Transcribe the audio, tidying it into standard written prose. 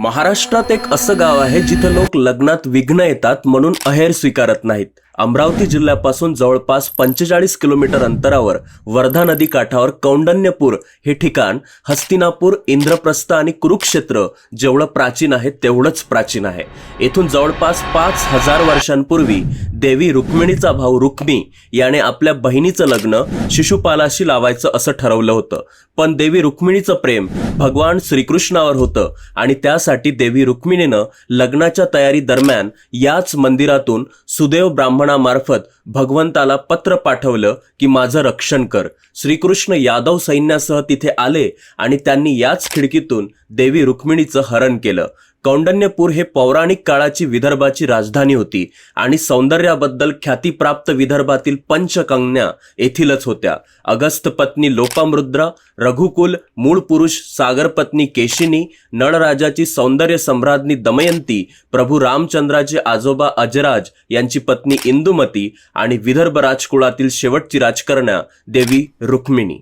महाराष्ट्रात एक असं गाव आहे जिथं लोक लग्नात विघ्न येतात म्हणून अहेर स्वीकारत नाहीत. अमरावती जिल्ह्यापासून जवळपास 45 किलोमीटर अंतरावर वर्धा नदी काठावर कौंडण्यपूर हे ठिकाण हस्तिनापूर, इंद्रप्रस्थ आणि कुरुक्षेत्र जेवढं प्राचीन आहे तेवढंच प्राचीन आहे. येथून जवळपास 5000 वर्षांपूर्वी देवी रुक्मिणीचा भाऊ रुक्मी याने आपल्या बहिणीचं लग्न शिशुपालाशी लावायचं असं ठरवलं होतं. पण देवी रुक्मिणीचं प्रेम भगवान श्रीकृष्णावर होतं आणि त्यासाठी देवी रुक्मिणीनं लग्नाच्या तयारी दरम्यान याच मंदिरातून सुदेव ब्राह्मणामार्फत भगवंताला पत्र पाठवलं की माझं रक्षण कर. श्रीकृष्ण यादव सैन्यासह तिथे आले आणि त्यांनी याच खिडकीतून देवी रुक्मिणीचं हरण केलं. कौंडण्यपूर हे पौराणिक काळाची विदर्भाची राजधानी होती आणि सौंदर्याबद्दल ख्यातीप्राप्त विदर्भातील पंचकन्या येथीलच होत्या. अगस्त पत्नी लोपामुद्रा, रघुकुल मूळ पुरुष सागर पत्नी केशिनी, नळराजाची सौंदर्य सम्राज्ञी दमयंती, प्रभू रामचंद्राचे आजोबा अजराज यांची पत्नी इंदुमती आणि विदर्भ राजकुळातील शेवटची राजकन्या देवी रुक्मिणी.